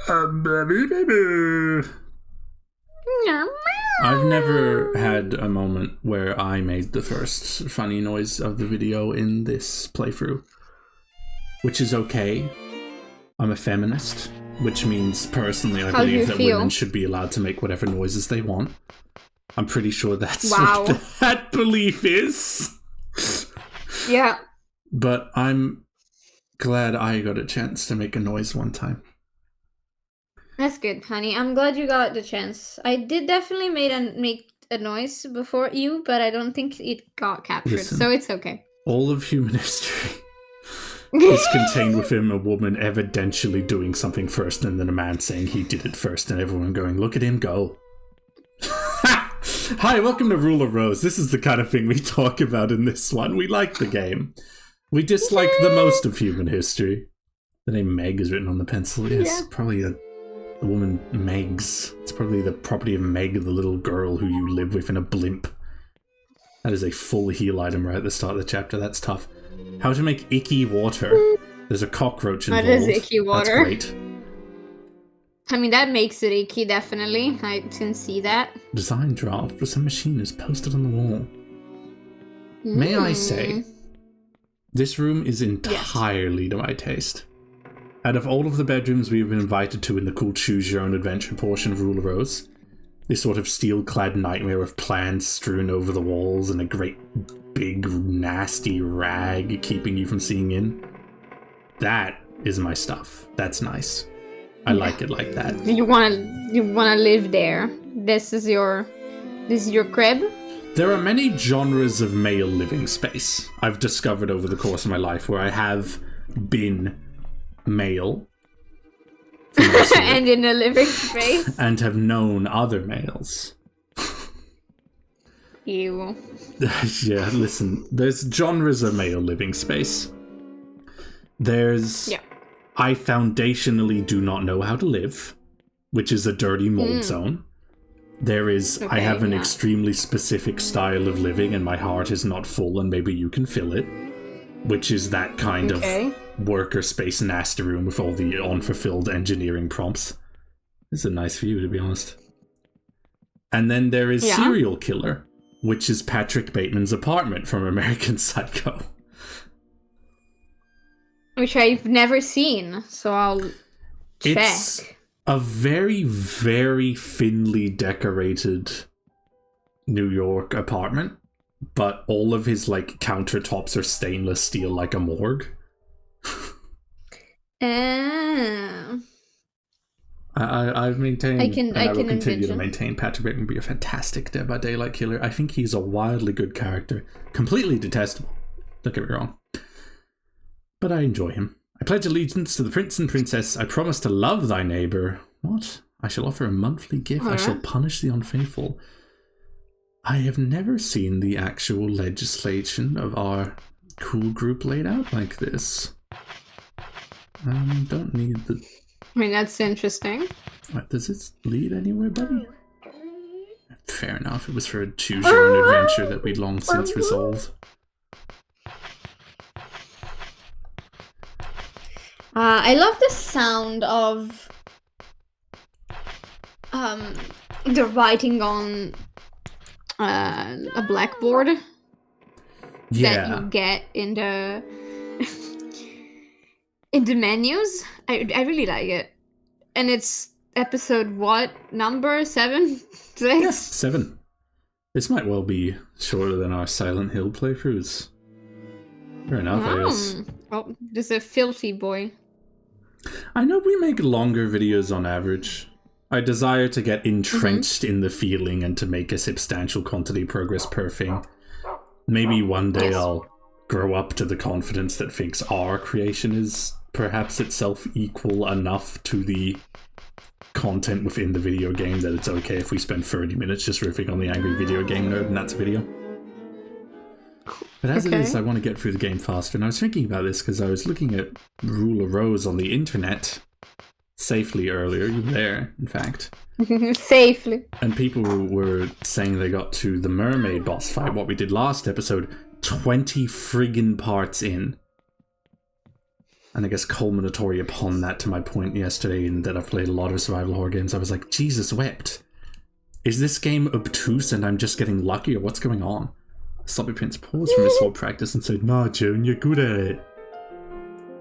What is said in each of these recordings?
Baby. I've never had a moment where I made the first funny noise of the video in this playthrough, which is okay. I'm a feminist, which means personally I believe that women should be allowed to make whatever noises they want. I'm pretty sure that's what that belief is. Yeah. But I'm glad I got a chance to make a noise one time. That's good, honey. I'm glad you got the chance. I did definitely make a noise before you, but I don't think it got captured, so it's okay. All of human history is contained within a woman evidentially doing something first, and then a man saying he did it first, and everyone going, look at him go. Hi, welcome to Rule of Rose. This is the kind of thing we talk about in this one. We like the game. We dislike the most of human history. The name Meg is written on the pencil. Yes, probably the woman Megs. It's probably the property of Meg, the little girl who you live with in a blimp. That is a full heal item right at the start of the chapter. That's tough. How to make icky water. There's a cockroach involved. That is icky water. That's great. I mean, that makes it icky, definitely. I can see that. Design draft for some machine is posted on the wall. May I say, this room is entirely to my taste. Out of all of the bedrooms we've been invited to in the cool choose-your-own-adventure portion of Rule of Rose, this sort of steel-clad nightmare of plants strewn over the walls and a great big nasty rag keeping you from seeing in, that is my stuff. That's nice. I like it like that. You wanna live there. This is your crib? There are many genres of male living space I've discovered over the course of my life where I have been male and in a living space and have known other males. Ew. Yeah, listen, there's genres of male living space. There's I foundationally do not know how to live, which is a dirty mold zone. There is I have an extremely specific style of living and my heart is not full and maybe you can fill it, which is that kind of worker space nasty room with all the unfulfilled engineering prompts. It's a nice view, to be honest. And then there is Serial Killer, which is Patrick Bateman's apartment from American Psycho. Which I've never seen, so I'll check. It's a very, very thinly decorated New York apartment, but all of his, like, countertops are stainless steel like a morgue. I've maintained, I will continue to maintain Patrick Bateman be a fantastic Dead by Daylight killer. I think he's a wildly good character. Completely detestable. Don't get me wrong. But I enjoy him. I pledge allegiance to the prince and princess. I promise to love thy neighbour. What? I shall offer a monthly gift. I shall punish the unfaithful. I have never seen the actual legislation of our cool group laid out like this. Don't need the... I mean, that's interesting. What, does it lead anywhere, buddy? Fair enough. It was for a choose-your-own adventure that we'd long since resolved. I love the sound of the writing on a blackboard that you get in the in the menus. I really like it. And it's episode what? Number 7? 6? Yeah, 7. This might well be shorter than our Silent Hill playthroughs. Fair enough, I guess. Oh, this is a filthy boy. I know we make longer videos on average. I desire to get entrenched in the feeling and to make a substantial quantity progress per thing. Maybe one day I'll grow up to the confidence that thinks our creation is perhaps itself equal enough to the content within the video game that it's okay if we spend 30 minutes just riffing on the angry video game nerd and that's a video. But as it is, I want to get through the game faster, and I was thinking about this because I was looking at Rule of Rose on the internet safely earlier. You were there, in fact. Safely. And people were saying they got to the mermaid boss fight, what we did last episode, 20 friggin' parts in. And I guess culminatory upon that to my point yesterday, in that I've played a lot of survival horror games, I was like, Jesus wept. Is this game obtuse and I'm just getting lucky, or what's going on? Sloppy Prince paused from his sword practice and said, Nah, Joan, you're good at it.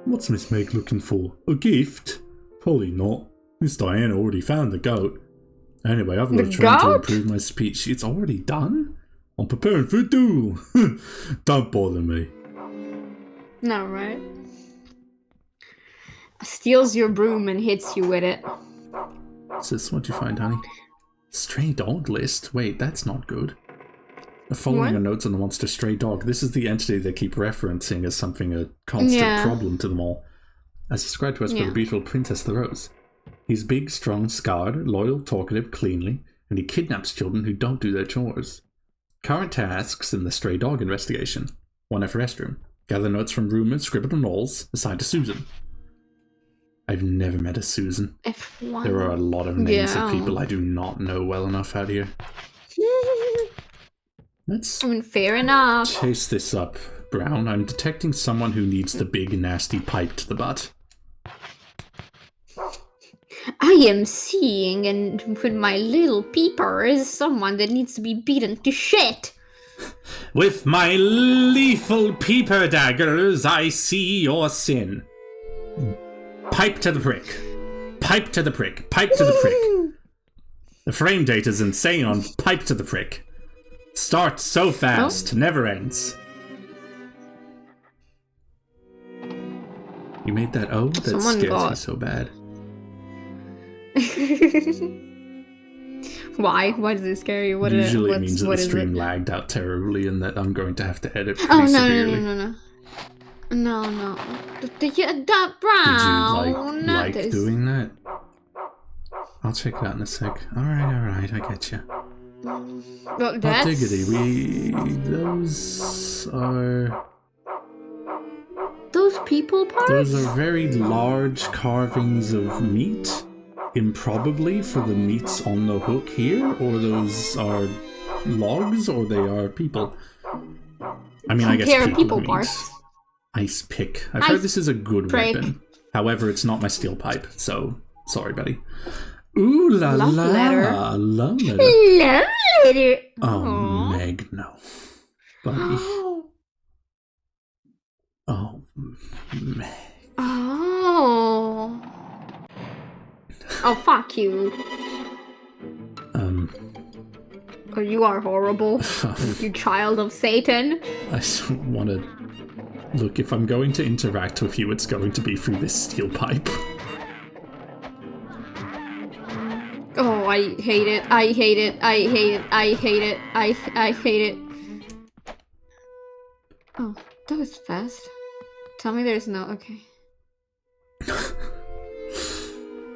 What's Miss Meg looking for? A gift? Probably not. Miss Diana already found the goat. Anyway, I've got to try to improve my speech. It's already done? I'm preparing for a duel. Don't bother me. No, right? Steals your broom and hits you with it. Sis, what'd you find, honey? Stray dog list? Wait, that's not good. Following the notes on the monster stray dog, this is the entity they keep referencing as something a constant problem to them all. As described to us by the beautiful Princess the Rose. He's big, strong, scarred, loyal, talkative, cleanly, and he kidnaps children who don't do their chores. Current tasks in the stray dog investigation. 1F restroom. Gather notes from rumors, scribbled on walls, assigned to Susan. I've never met a Susan. F1. There are a lot of names of people I do not know well enough out here. Let's fair enough. chase this up, Brown. I'm detecting someone who needs the big, nasty pipe to the butt. I am seeing, and with my little peeper, is someone that needs to be beaten to shit. With my lethal peeper daggers, I see your sin. Pipe to the prick. Pipe to the prick. Pipe to the prick. The frame date is insane on pipe to the prick. Starts so fast, never ends. You made that that scares me so bad. Why? Why does it scare you? Usually it means that the stream lagged out terribly and that I'm going to have to edit pretty severely. No. That Brown. Did you like doing that? I'll check it out in a sec. Alright, I get you. Well, that's... diggity, those are... Those people parts? Those are very large carvings of meat. Improbably for the meats on the hook here, or those are logs, or they are people. I mean, I guess people parts. Ice pick. I've heard this is a good weapon. However, it's not my steel pipe, so sorry, buddy. Ooh la la, love letter. Love letter. Love letter. Oh, Meg, no, buddy. Oh, Meg. Oh, fuck you. Oh, you are horrible. You child of Satan. I just want to... Look, if I'm going to interact with you, it's going to be through this steel pipe. Oh, I hate it. I hate it. I hate it. I hate it. I hate it. Oh, that was fast. Tell me there's no... Okay.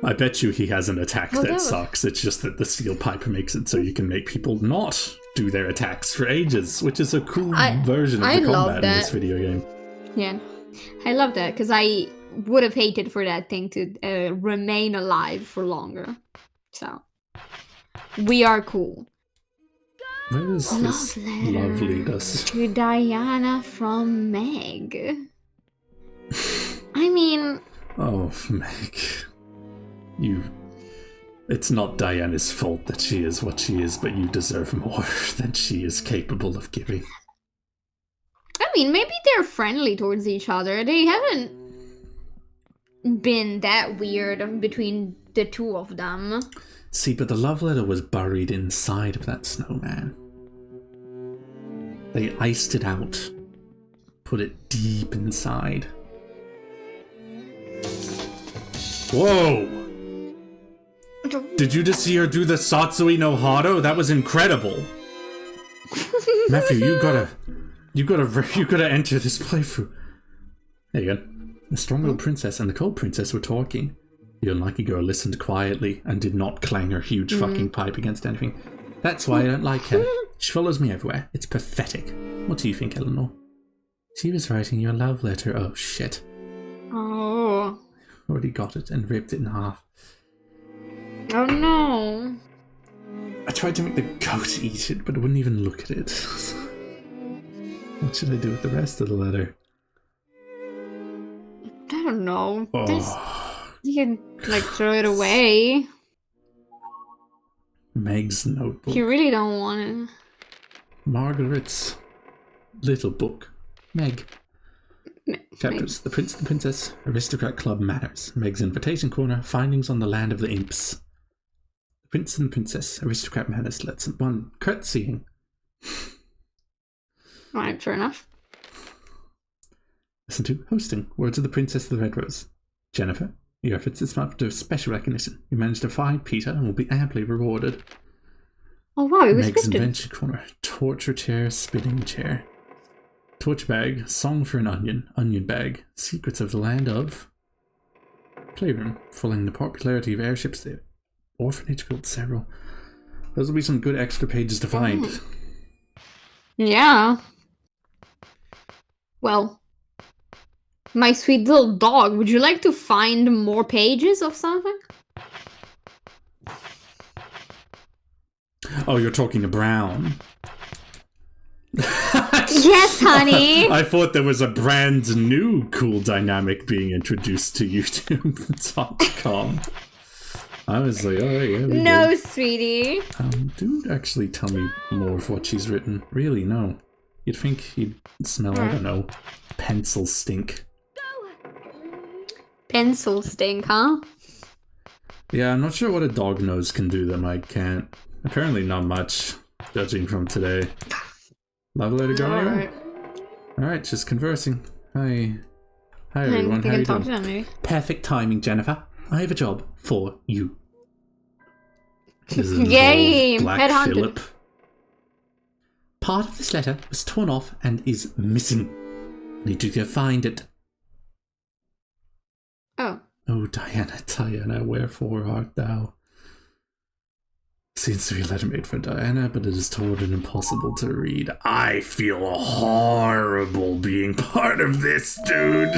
I bet you he has an attack that sucks. It's just that the steel pipe makes it so you can make people not do their attacks for ages, which is a cool version of the combat in this video game. Yeah, I love that, because I would have hated for that thing to remain alive for longer. So, we are cool. Where does this love lead us? To Diana from Meg. I mean... Oh, Meg. It's not Diana's fault that she is what she is, but you deserve more than she is capable of giving. I mean, maybe they're friendly towards each other. They haven't been that weird between the two of them. See, but the love letter was buried inside of that snowman. They iced it out, put it deep inside. Whoa! Did you just see her do the Satsui no Hado? That was incredible. Matthew, you gotta enter this playthrough. There you go. The strong-willed princess and the cold princess were talking. The unlucky girl listened quietly and did not clang her huge fucking pipe against anything. That's why I don't like her. She follows me everywhere. It's pathetic. What do you think, Eleanor? She was writing your love letter. Oh, shit. Oh. Already got it and ripped it in half. Oh no. I tried to make the goat eat it, but it wouldn't even look at it. What should I do with the rest of the letter? That don't know. Oh. You can, like, throw it away. Meg's notebook. You really don't want it. Margaret's little book. Meg. Chapters: The Prince and the Princess, Aristocrat Club Manners, Meg's Invitation Corner, Findings on the Land of the Imps. The Prince and the Princess, Aristocrat Manners, Lesson 1, Curtsying. Alright, fair enough. Lesson 2, Hosting, Words of the Princess of the Red Rose. Jennifer, your efforts this month deserve special recognition. You managed to find Peter and will be amply rewarded. Oh wow, it was Meg's scripted. Invention Corner, Torture Chair, Spinning Chair. Torch Bag, Song for an Onion, Onion Bag, Secrets of the Land of... Playroom, following the popularity of airships, the orphanage built several. Those will be some good extra pages to find. Yeah. Well, my sweet little dog, would you like to find more pages of something? Oh, you're talking to Brown. Yes, honey. I thought there was a brand new cool dynamic being introduced to YouTube.com. I was like, oh yeah. No, sweetie. Dude, actually tell me more of what she's written. Really, no. You'd think he'd smell, I don't know, pencil stink. Pencil stink, huh? Yeah, I'm not sure what a dog nose can do that Mike can't. Apparently not much, judging from today. Lovely to go anyway? Alright, just conversing. Hi. Hi everyone, how are you doing? To them, maybe. Perfect timing, Jennifer. I have a job for you. Yay! Black Headhunted. Phillip. Part of this letter was torn off and is missing. Need to go find it. Oh. Oh, Diana, wherefore art thou? Seems to be a letter made for Diana, but it is torn and impossible to read. I feel horrible being part of this, dude.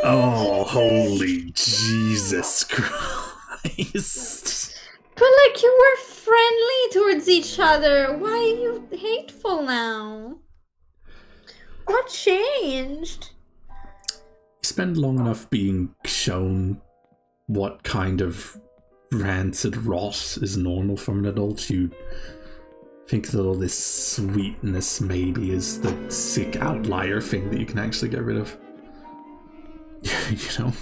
Oh, holy Jesus Christ. But like, you were friendly towards each other. Why are you hateful now? What changed? You spend long enough being shown what kind of rancid rot is normal from an adult, you think that all this sweetness maybe is the sick outlier thing that you can actually get rid of. You know,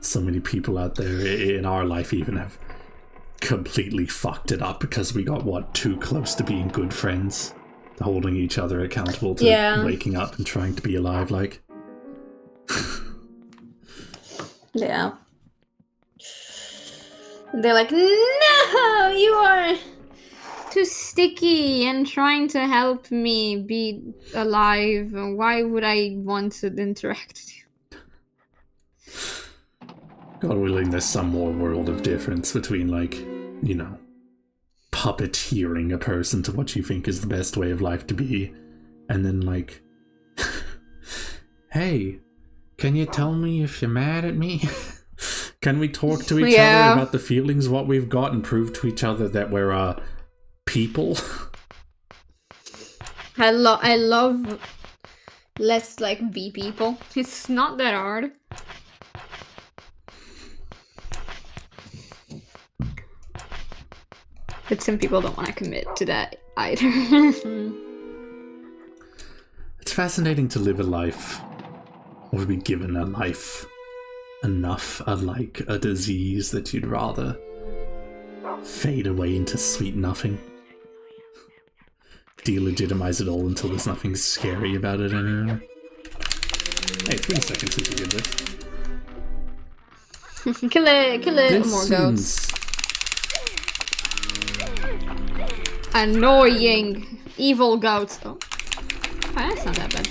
so many people out there in our life even have completely fucked it up because we got, what, too close to being good friends, to holding each other accountable to waking up and trying to be alive, like. Yeah. They're like, no, you are too sticky and trying to help me be alive. Why would I want to interact with you? God willing, there's some more world of difference between, like, you know, puppeteering a person to what you think is the best way of life to be, and then, like, hey, can you tell me if you're mad at me? Can we talk to each other about the feelings, what we've got, and prove to each other that we're, people? I love let's, like, be people. It's not that hard. But some people don't want to commit to that either. It's fascinating to live a life, or be given a life enough like a disease that you'd rather fade away into sweet nothing. Delegitimize it all until there's nothing scary about it anymore. Hey, 3 seconds since you did this. Kill it, more goats. Annoying evil goats. Oh, that's not that bad.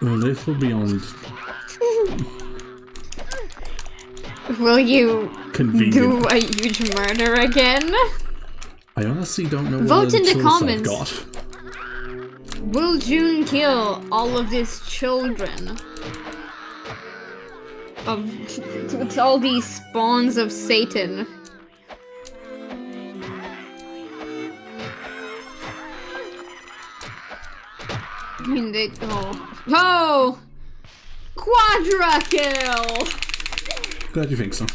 A little beyond. Will you convenient. do a huge murder again? I honestly don't know Vote what in the tools comments. I've got. Will June kill all of these children? With all these spawns of Satan. I mean, they... Oh! Quadra kill! Glad you think so.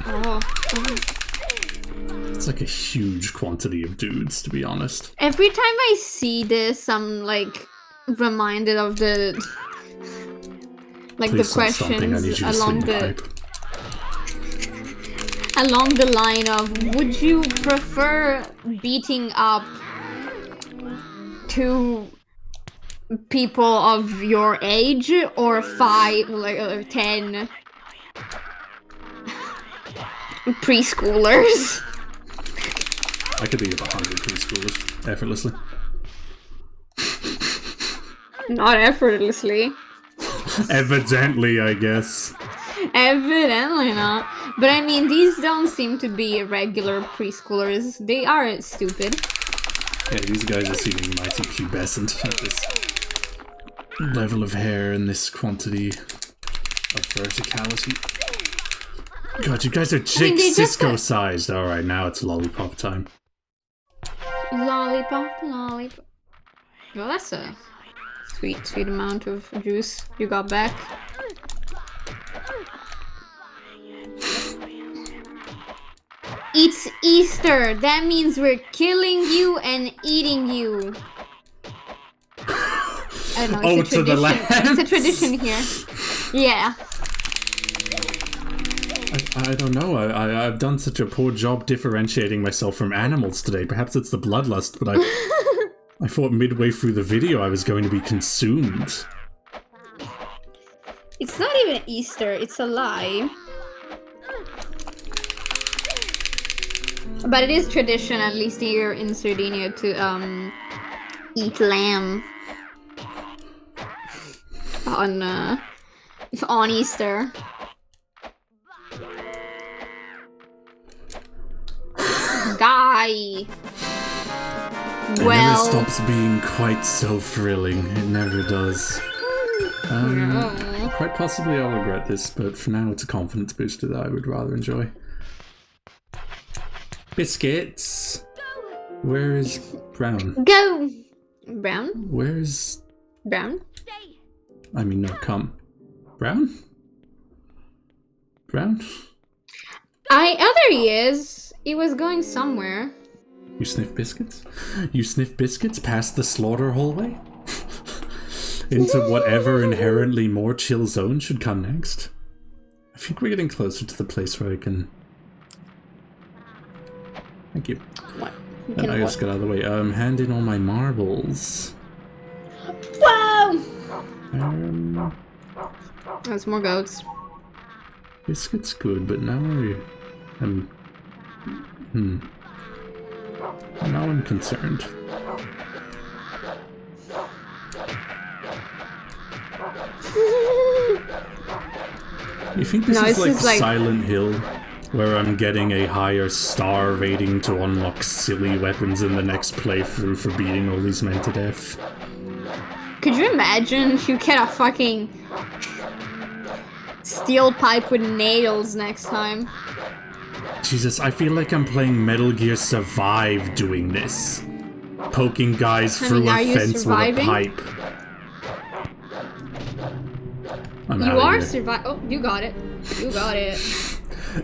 Oh. It's like a huge quantity of dudes, to be honest. Every time I see this, I'm like reminded of the Please the questions I need you to along sleep the pipe. along the line of, would you prefer beating up two people of your age or 10 preschoolers? I could beat up 100 preschoolers effortlessly. Not effortlessly. Evidently, I guess. Evidently not. But I mean, these don't seem to be regular preschoolers. They are stupid. Yeah, these guys are seeming mighty pubescent at this level of hair and this quantity of verticality. God, you guys are Cisco-sized. Alright, now it's lollipop time. Lollipop. Well, that's a sweet amount of juice you got back. It's Easter. That means we're killing you and eating you. I don't know, it's a tradition. It's a tradition here. Yeah. I don't know. I've done such a poor job differentiating myself from animals today. Perhaps it's the bloodlust, but I thought midway through the video I was going to be consumed. It's not even Easter, it's a lie. But it is tradition, at least here in Sardinia, to eat lamb on Easter. Die. It never stops being quite so thrilling. It never does. Quite possibly I'll regret this, but for now it's a confidence booster that I would rather enjoy. Biscuits! Where is Brown? Go! Brown? Where is... Brown? I mean, no, come. Brown? Brown? Oh, there he is. He was going somewhere. You sniff biscuits? You sniff biscuits past the slaughter hallway? Into whatever inherently more chill zone should come next? I think we're getting closer to the place where I can... Thank you. What? And I just got out of the way. Hand in all my marbles. Whoa! There's more goats. Biscuit's good, but now now I'm concerned. You think this is like Silent Hill, where I'm getting a higher star rating to unlock silly weapons in the next playthrough for beating all these men to death? Could you imagine if you get a fucking steel pipe with nails next time? Jesus, I feel like I'm playing Metal Gear Survive doing this. Poking guys through a fence with a pipe. You are surviving. Oh, you got it. You got it.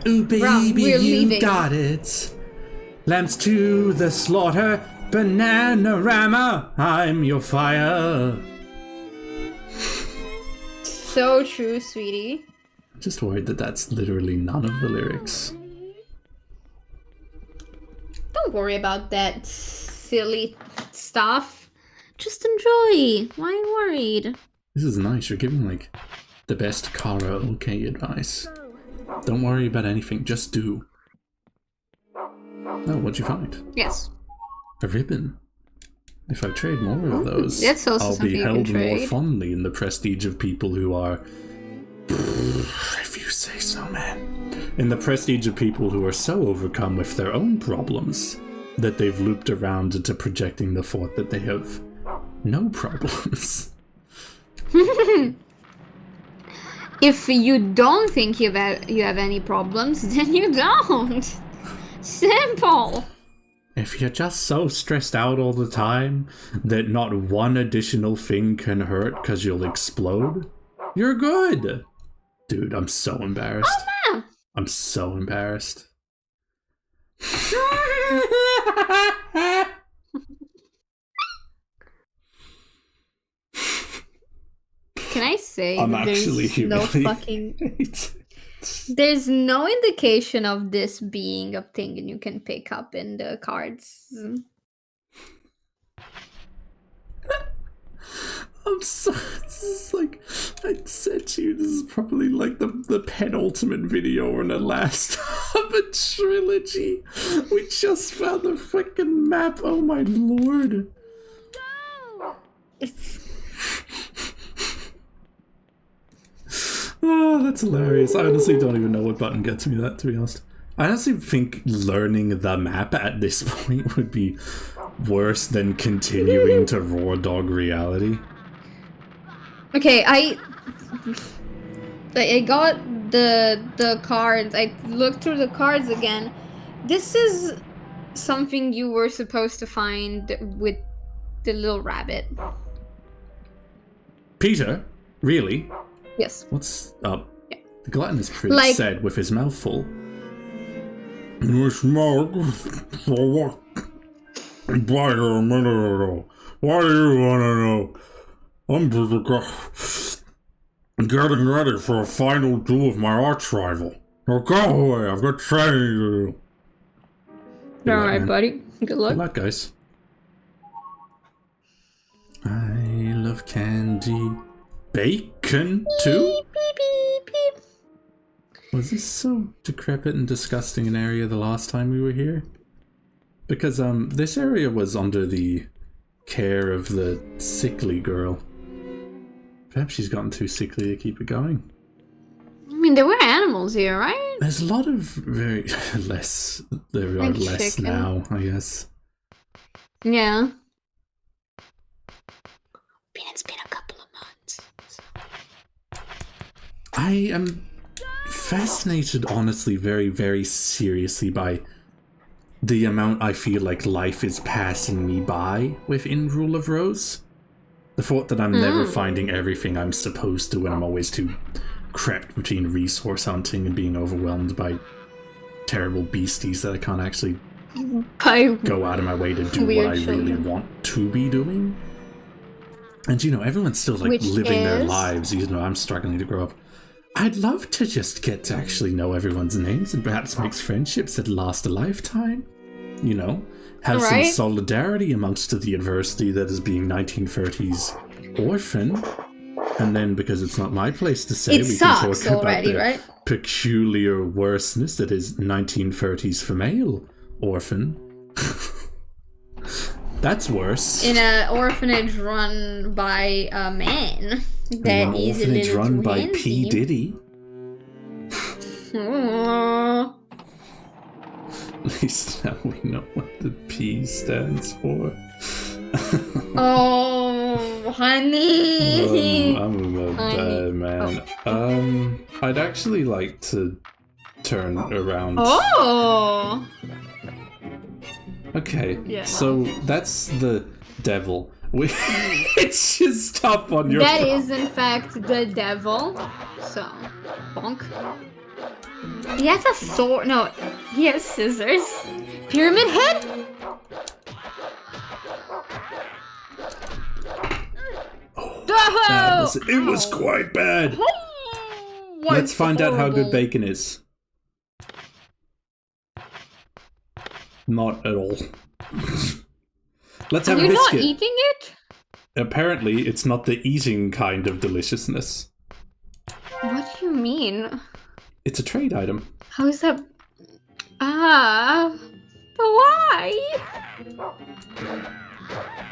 Ooh, baby, you got it. Lambs to the slaughter, Bananarama, I'm your fire. So true, sweetie. I'm just worried that that's literally none of the lyrics. Don't worry about that silly stuff. Just enjoy. Why are you worried? This is nice. You're giving, like, the best karaoke advice. Don't worry about anything. Just do. Oh, what'd you find? Yes. A ribbon. If I trade more of those, I'll be held more fondly in the prestige of people who are... If you say so, man. In the prestige of people who are so overcome with their own problems that they've looped around into projecting the thought that they have no problems. If you don't think you have any problems, then you don't. Simple. If you're just so stressed out all the time that not one additional thing can hurt because you'll explode, you're good. Dude, I'm so embarrassed. Oh, man. I'm so embarrassed. Can I say I'm actually there's no fucking... There's no indication of this being a thing you can pick up in the cards. I'm so... This is like... I said to you, this is probably like the penultimate video in the last of a trilogy. We just found the freaking map. Oh my lord. No! It's... Oh, that's hilarious. I honestly don't even know what button gets me that, to be honest. I honestly think learning the map at this point would be worse than continuing to raw dog reality. Okay, I got the cards. I looked through the cards again. This is something you were supposed to find with the little rabbit. Peter? Really? Yes. What's up? Yeah. The glutton is pretty said with his mouth full. Smoke for what? Why do you wanna know? I'm getting ready for a final duel with my arch rival. Now go away, I've got training to do. Alright, buddy. Good luck. Good luck, guys. I love candy. Bacon, too? Beep, beep, beep. Was this so decrepit and disgusting an area the last time we were here? Because, this area was under the care of the sickly girl. Perhaps she's gotten too sickly to keep it going. I mean, there were animals here, right? There's a lot of very less. There are Like less chicken. now, I guess. Yeah. It's been a couple of months. I am fascinated, honestly, very, very seriously by the amount I feel like life is passing me by within Rule of Rose. The thought that I'm never finding everything I'm supposed to, and I'm always too crept between resource hunting and being overwhelmed by terrible beasties that I can't actually go out of my way to do what I really want to be doing. And you know, everyone's still like living their lives, even though I'm struggling to grow up. I'd love to just get to actually know everyone's names and perhaps make friendships that last a lifetime. You know, have some solidarity amongst the adversity that is being 1930s orphan. And then, because it's not my place to say, we can talk about the peculiar worseness that is 1930s female orphan. That's worse. In an orphanage run by a man. That is a little run by P. Diddy. At least now we know what the P stands for. Oh, honey. I'm a bad man. I'd actually like to turn around. Oh. Okay, so that's the devil. It's just up on your... That is, in fact, the devil. So, bonk. He has a sword. No, he has scissors. Pyramid head? Oh, it was quite bad. Let's find out how good bacon is. Not at all. Let's have a biscuit. You're not eating it? Apparently, it's not the eating kind of deliciousness. What do you mean? It's a trade item. How is that? Ah, but why?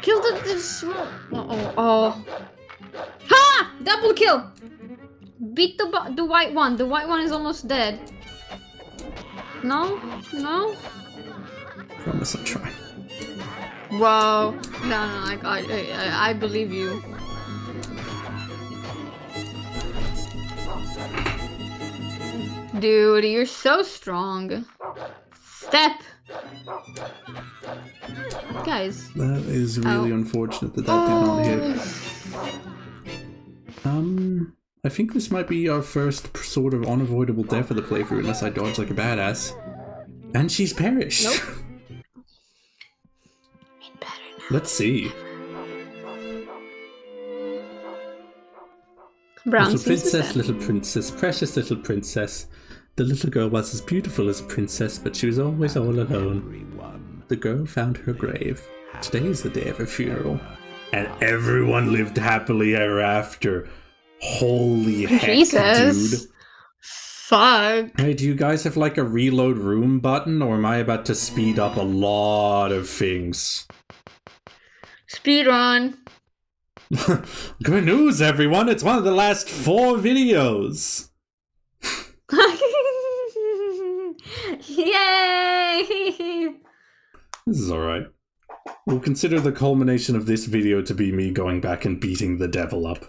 Kill the small. Oh. Ha! Double kill. Beat the white one. The white one is almost dead. No. Promise I'll try. Whoa. No, I believe you. Dude, you're so strong. Step! Guys. That is really unfortunate that that did not hit. I think this might be our first sort of unavoidable death of the playthrough unless I dodge like a badass. And she's perished. Nope. Let's see. Brown little princess, precious little princess. The little girl was as beautiful as a princess, but she was always all alone. The girl found her grave. Today is the day of her funeral. And everyone lived happily ever after. Holy heck, Jesus. dude. Fuck. Hey, do you guys have like a reload room button, or am I about to speed up a lot of things? Speedrun. Good news, everyone! It's one of the last 4 videos! Yay! This is alright. We'll consider the culmination of this video to be me going back and beating the devil up.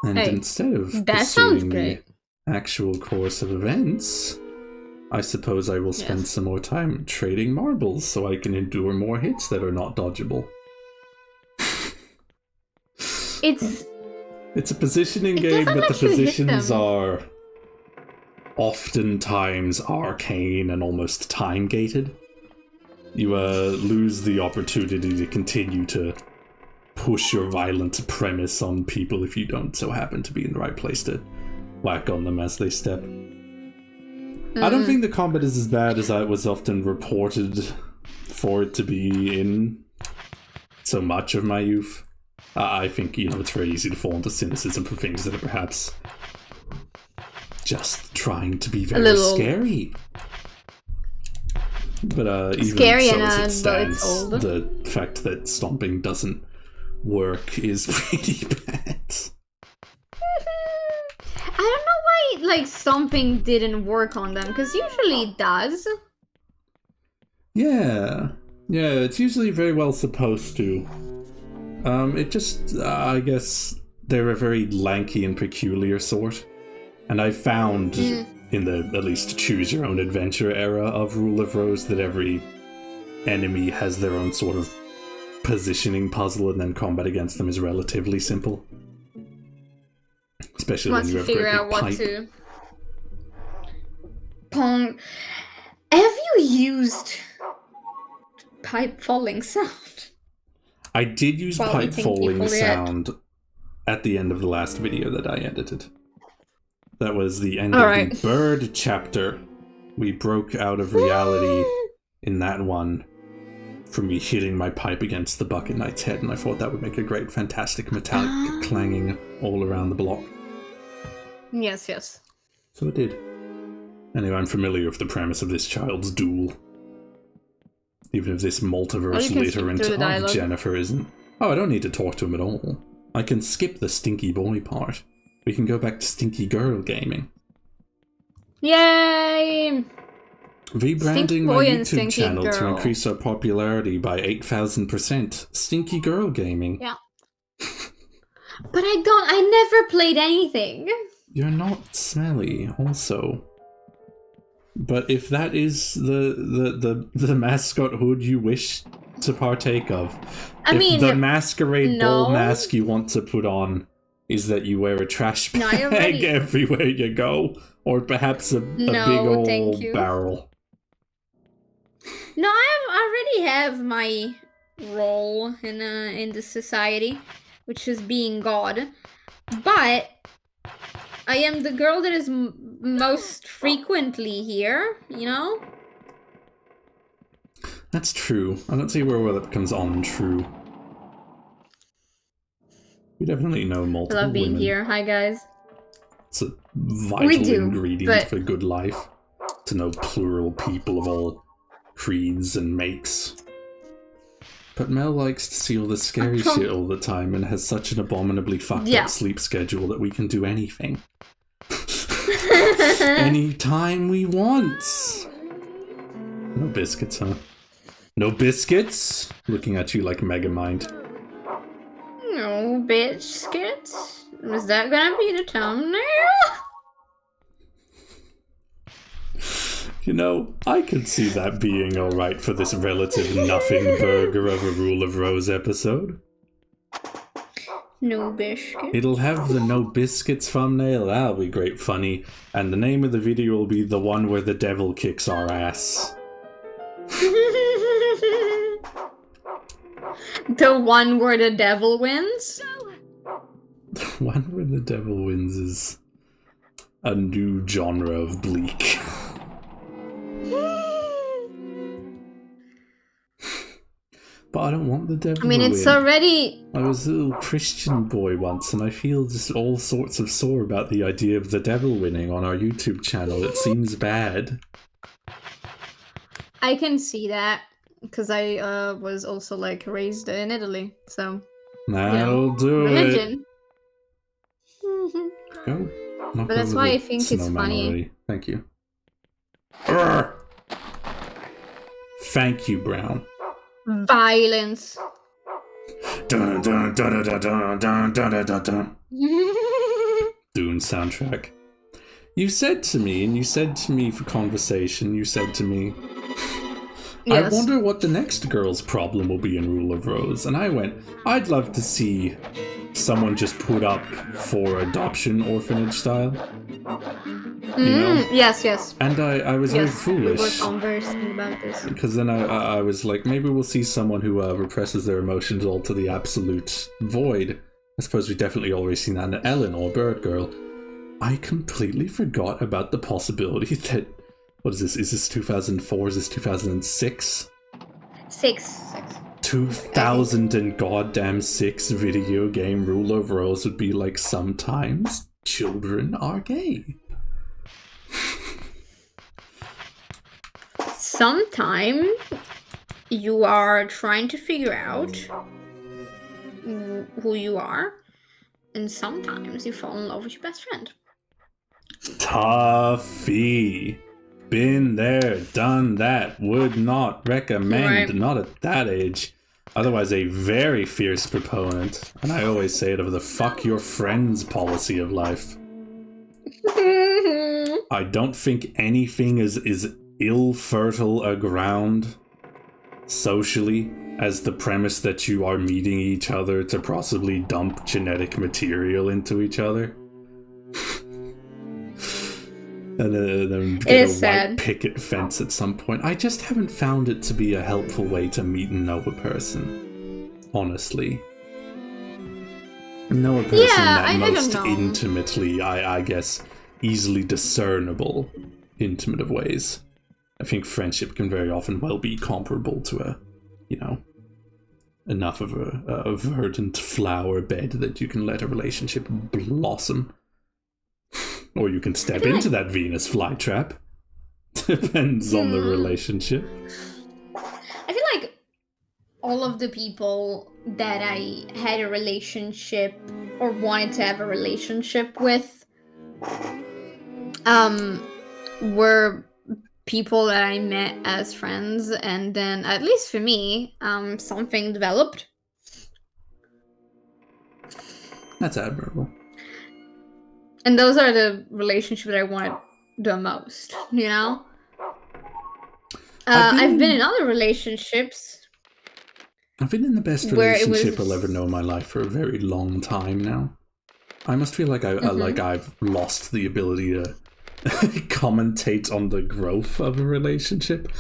And Hey, instead of that sounds pursuing great. the actual course of events, I suppose I will spend some more time trading marbles so I can endure more hits that are not dodgeable. It's a positioning game, but the positions are oftentimes arcane and almost time-gated. You lose the opportunity to continue to push your violent premise on people if you don't so happen to be in the right place to whack on them as they step. I don't think the combat is as bad as I was often reported for it to be in so much of my youth. I think, it's very easy to fall into cynicism for things that are perhaps just trying to be very scary. But even scary so as it stands, stands, the fact that stomping doesn't work is pretty bad. I don't know why, stomping didn't work on them, because usually it does. Yeah, it's usually very well supposed to. It just, I guess, they're a very lanky and peculiar sort. And I found, in the, at least, choose-your-own-adventure era of Rule of Rose, that every enemy has their own sort of positioning puzzle, and then combat against them is relatively simple. Especially Once when you you have figure great out what pipe. to... Pong. Have you used pipe falling sound? I did use While pipe eating falling people yet? sound at the end of the last video that I edited. That was the end of the bird chapter. We broke out of reality in that one from me hitting my pipe against the Bucket Knight's head, and I thought that would make a great, fantastic metallic clanging all around the block. Yes. So it did. Anyway, I'm familiar with the premise of this child's duel. Even if this multiverse literant of Jennifer isn't. Oh, I don't need to talk to him at all. I can skip the stinky boy part. We can go back to stinky girl gaming. Yay! Rebranding my YouTube channel to increase our popularity by 8,000%. Stinky girl gaming. Yeah. But I never played anything. You're not smelly, also. But if that is the mascot hood you wish to partake of, if the masquerade ball mask you want to put on is that you wear a trash bag everywhere you go, or perhaps a big old barrel. No, I already have my role in the society, which is being God, but I am the girl that is most frequently here, That's true. I don't see where that becomes untrue. We definitely know multiple I love being women. here. Hi, guys. It's a vital ingredient for good life. To know plural people of all creeds and makes. But Mel likes to see all the scary shit all the time and has such an abominably fucked up sleep schedule that we can do anything. Anytime we want. No biscuits, huh? No biscuits? Looking at you like Megamind. No biscuits? Is that gonna be the thumbnail? You know, I could see that being alright for this relative nothing burger of a Rule of Rose episode. No biscuit. It'll have the no biscuits thumbnail, that'll be great funny. And the name of the video will be the one where the devil kicks our ass. The one where the devil wins? The one where the devil wins is a new genre of bleak. But I don't want the devil to win. It's already... I was a little Christian boy once, and I feel just all sorts of sore about the idea of the devil winning on our YouTube channel. It seems bad. I can see that, because I was also, like, raised in Italy, so... That'll do religion. it. Go. But that's why I think it's funny. Already. Thank you. Urgh! Thank you, Brown. Violence. Dun, dun, dun, dun, dun, dun, dun, dun, dun. Dune soundtrack. You said to me for conversation, you said to me, Yes. I wonder what the next girl's problem will be in Rule of Rose. And I went, I'd love to see someone just put up for adoption orphanage style. You know? Yes. And I was very foolish. We were conversing about this. Because then I was like, maybe we'll see someone who represses their emotions all to the absolute void. I suppose we've definitely already seen that in Ellen or Bird Girl. I completely forgot about the possibility that... What is this? Is this 2004? Is this 2006? 6. 2006 video game Rule of Rose would be like, sometimes children are gay. Sometime you are trying to figure out who you are, and sometimes you fall in love with your best friend. Toughy. Been there, done that. Would not recommend. Right. Not at that age. Otherwise a very fierce proponent. And I always say it of the fuck your friends policy of life. I don't think anything is ill-fertile aground socially as the premise that you are meeting each other to possibly dump genetic material into each other. And then get a white picket fence at some point. I just haven't found it to be a helpful way to meet and know a person. Honestly. Know a person that most intimately, I guess, easily discernible, intimate of ways. I think friendship can very often well be comparable to a, enough of a verdant flower bed that you can let a relationship blossom. Or you can step into that Venus flytrap. Depends on the relationship. I feel like all of the people that I had a relationship or wanted to have a relationship with were people that I met as friends, and then, at least for me, something developed. That's admirable. And those are the relationships that I wanted the most, I've been in other relationships. I've been in the best relationship I'll ever know in my life for a very long time now. I must feel like I've lost the ability to commentate on the growth of a relationship.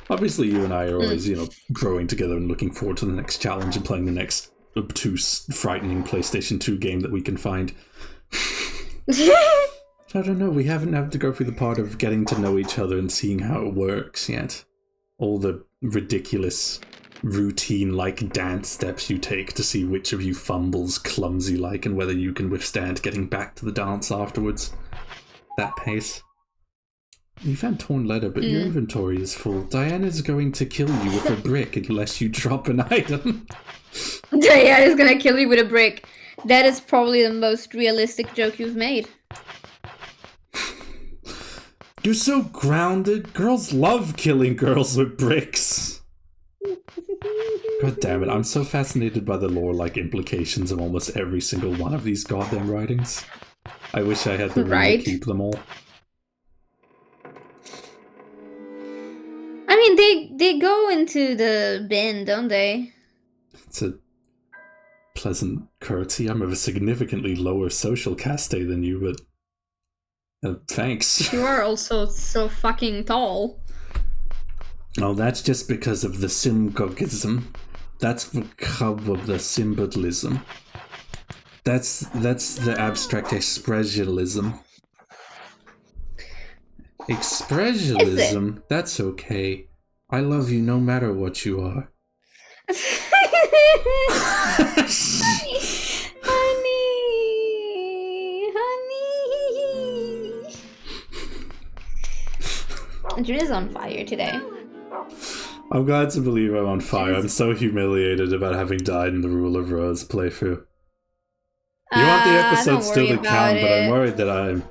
Obviously, you and I are always, growing together and looking forward to the next challenge and playing the next obtuse, frightening PlayStation 2 game that we can find. I don't know, we haven't had to go through the part of getting to know each other and seeing how it works yet. All the ridiculous, routine-like dance steps you take to see which of you fumbles clumsy-like and whether you can withstand getting back to the dance afterwards. That pace. You found torn leather, but your inventory is full. Diana's going to kill you with a brick unless you drop an item. Diana's gonna kill you with a brick. That is probably the most realistic joke you've made. You're so grounded. Girls love killing girls with bricks. God damn it, I'm so fascinated by the lore-like implications of almost every single one of these goddamn writings. I wish I had the room to keep them all. They go into the bin, don't they? It's a pleasant curtsy. I'm of a significantly lower social caste than you, but thanks. You are also so fucking tall. Oh, that's just because of the symbolism. That's because of the symbolism. That's the abstract expressionism. Expressionism? That's okay. I love you no matter what you are. Honey. June is on fire today. I'm glad to believe I'm on fire. I'm so humiliated about having died in the Rule of Rose playthrough. You want the episode still to count, but I'm worried that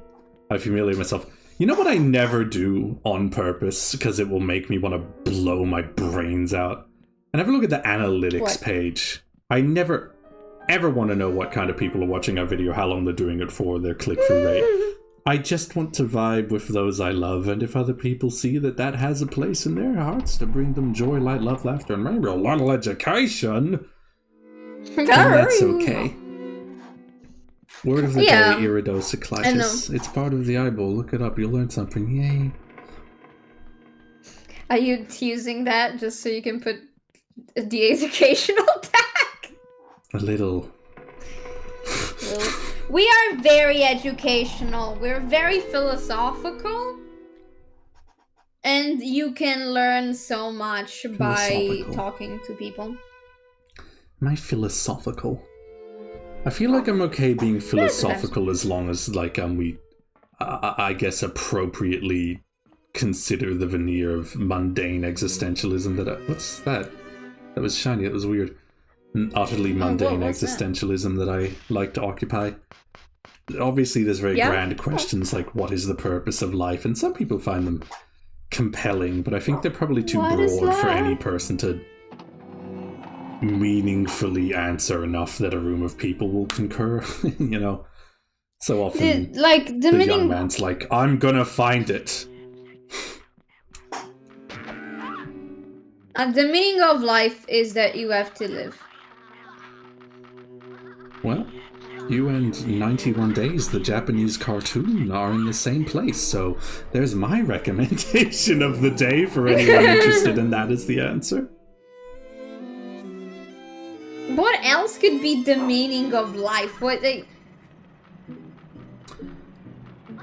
I've humiliated myself. You know what I never do on purpose, because it will make me want to blow my brains out? I never look at the analytics page. I never, ever want to know what kind of people are watching our video, how long they're doing it for, their click-through rate. I just want to vibe with those I love, and if other people see that that has a place in their hearts to bring them joy, light, love, laughter, and maybe a little education, then that's okay. Word of the day, iridocyclitis. It's part of the eyeball. Look it up, you'll learn something. Yay. Are you using that just so you can put the educational tag? A little. We are very educational. We're very philosophical. And you can learn so much by talking to people. Am I philosophical? I feel like I'm okay being philosophical as long as, like, I guess, appropriately consider the veneer of mundane existentialism that what's that? That was shiny, that was weird. Utterly mundane existentialism that I like to occupy. Obviously, there's very grand questions like, what is the purpose of life? And some people find them compelling, but I think they're probably too broad for any person to meaningfully answer enough that a room of people will concur. You know, so often the young man's like, I'm gonna find it. The meaning of life is that you have to live. Well, you and 91 Days, the Japanese cartoon, are in the same place, so there's my recommendation of the day for anyone interested in that as the answer. What else could be the meaning of life?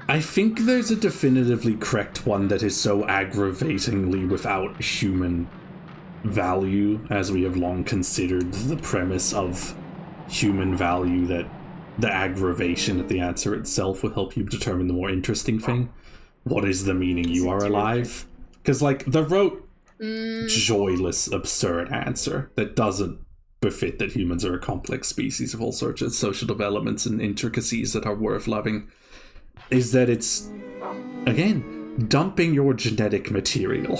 I think there's a definitively correct one that is so aggravatingly without human value, as we have long considered the premise of human value, that the aggravation at the answer itself will help you determine the more interesting thing. What is the meaning you are alive? Because, like, the rote, joyless, absurd answer that doesn't befit that humans are a complex species of all sorts of social developments and intricacies that are worth loving is that it's, again, dumping your genetic material.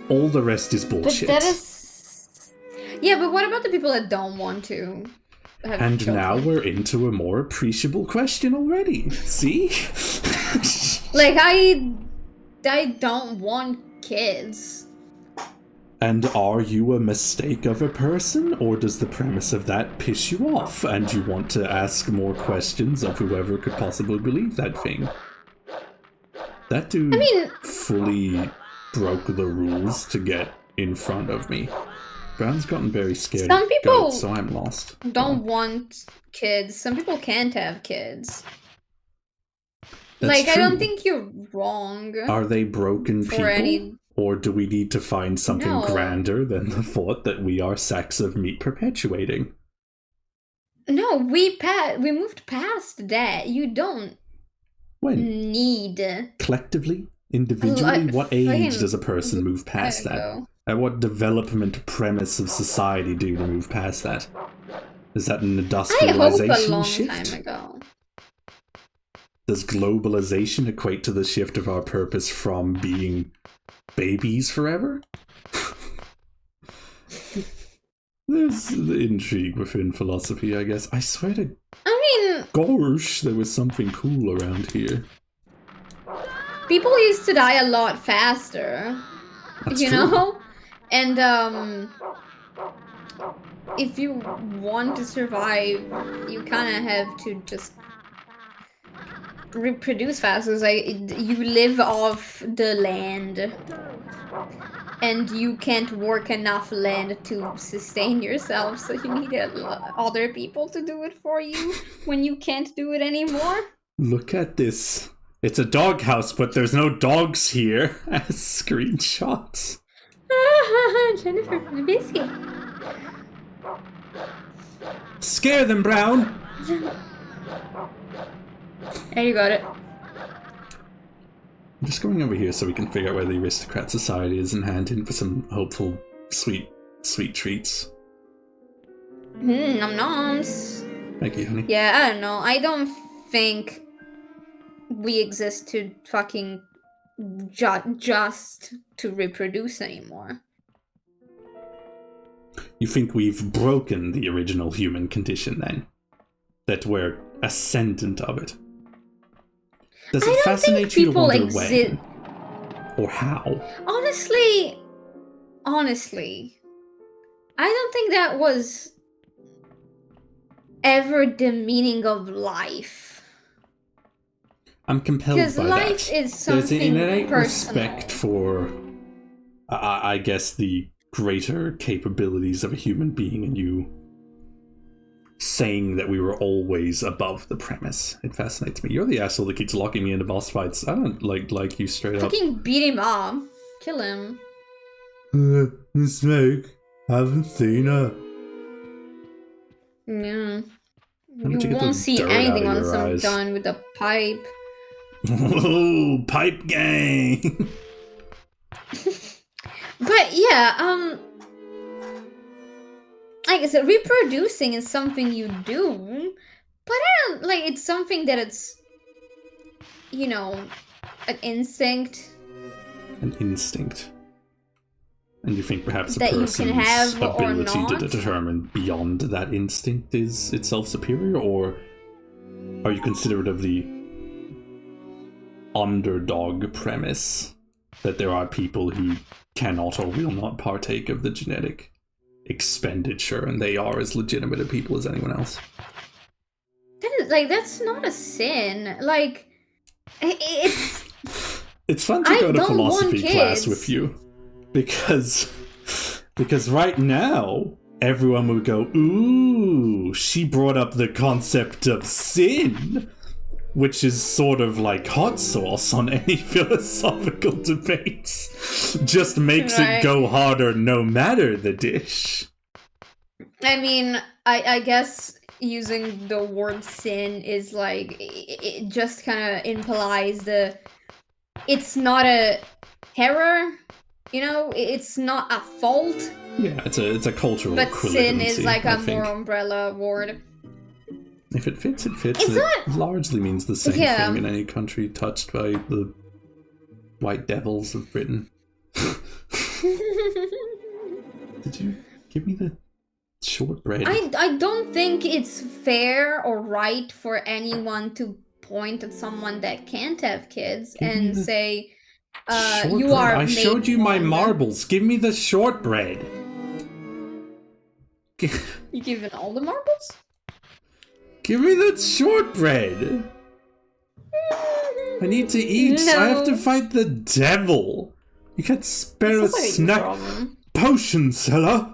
All the rest is bullshit. But that is... Yeah, but what about the people that don't want to have And children? now we're into a more appreciable question already. See? Like, I don't want kids. And are you a mistake of a person, or does the premise of that piss you off, and you want to ask more questions of whoever could possibly believe that thing? That dude fully broke the rules to get in front of me. Brown's gotten very scared. Some people so I'm lost. Don't want kids. Some people can't have kids. That's like, true. I don't think you're wrong. Are they broken people? Or do we need to find something grander than the thought that we are sacks of meat perpetuating? No, we moved past that. You don't need... Collectively? Individually? What age does a person move past that? At what development premise of society do we move past that? Is that an industrialization shift? I hope a long time ago. Does globalization equate to the shift of our purpose from being babies forever? There's the intrigue within philosophy, I guess. I swear to gosh, there was something cool around here. People used to die a lot faster. That's you true. know? And if you want to survive, you kind of have to just reproduce fast. It's like you live off the land, and you can't work enough land to sustain yourself, so you need other people to do it for you when you can't do it anymore. Look at this. It's a doghouse, but there's no dogs here. Screenshots. Jennifer the biscuit. Scare them, Brown. There, you got it. I'm just going over here so we can figure out where the aristocrat society is and hand in for some hopeful, sweet treats. Nom noms. Thank you, honey. Yeah, I don't know. I don't think we exist to fucking just to reproduce anymore. You think we've broken the original human condition, then? That we're ascendant of it? Does it fascinate you to wonder when? Or how? Honestly, I don't think that was ever the meaning of life. I'm compelled by that. Because life is something There's an innate personal. respect for, I guess, the greater capabilities of a human being, and you saying that we were always above the premise. It fascinates me. You're the asshole that keeps locking me into boss fights. I don't like you straight up. Fucking beat him up. Kill him. Snake. Haven't seen her. Yeah. You won't see anything unless I'm done with the pipe. Oh, pipe gang! But yeah, like I said, reproducing is something you do, but I don't, like, it's something that it's, you know, an instinct. An instinct. And you think perhaps a that person's you can have ability or to not? determine beyond that instinct is itself superior, or are you considerate of the underdog premise that there are people who cannot or will not partake of the genetic expenditure and they are as legitimate a people as anyone else? That is, like, that's not a sin. Like, it's... It's fun to go to philosophy class with you. Because right now, everyone would go, ooh, she brought up the concept of sin, which is sort of like hot sauce on any philosophical debates. Just makes it go harder no matter the dish. I mean, I guess using the word sin is like, it just kind of implies it's not a terror. You know, it's not a fault. Yeah, it's a cultural but sin is like a more umbrella word. If it fits, it fits. It largely means the same thing in any country touched by the white devils of Britain. Did you give me the shortbread? I don't think it's fair or right for anyone to point at someone that can't have kids and say, you are I showed you my marbles. Give me the shortbread. You giving all the marbles? Give me the shortbread. I need to eat. No. I have to fight the devil. You can't spare a snack. Potion seller.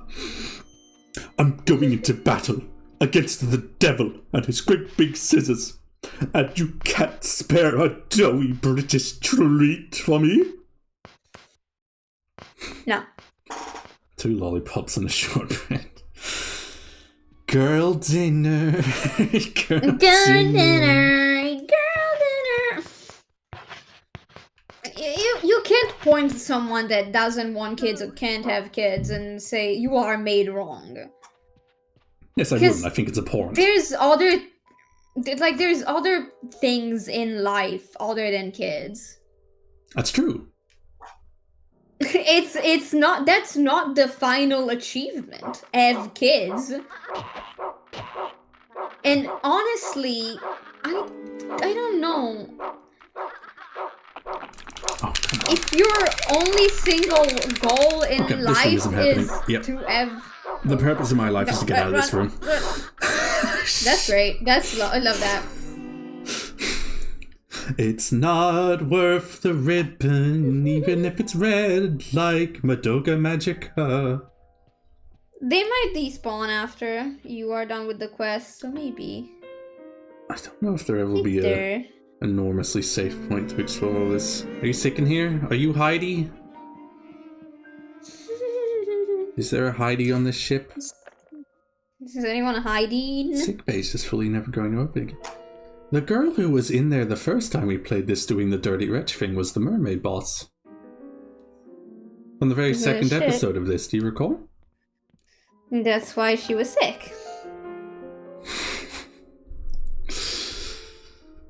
I'm going into battle against the devil and his great big scissors. And you can't spare a doughy British treat for me? No. 2 lollipops and a shortbread. Girl dinner. Girl dinner. You can't point to someone that doesn't want kids or can't have kids and say you are made wrong. Yes, I wouldn't. I think it's abhorrent. There's other things in life other than kids. That's true. It's not, that's not the final achievement. Have kids. And honestly, I don't know. Oh, if your only single goal in Okay, this life thing isn't happening. is Yep. to have... The purpose of my life is to get out of this room. That's great. I love that. It's not worth the ribbon, even if it's red like Madoka Magica. They might despawn after you are done with the quest, so maybe. I don't know if there ever will be a enormously safe point to explore all this. Are you sick in here? Are you Heidi? Is there a Heidi on this ship? Is anyone hiding? Sick base is fully never going to open again. The girl who was in there the first time we played this doing the dirty wretch thing was the mermaid boss. On the very second episode of this, do you recall? That's why she was sick.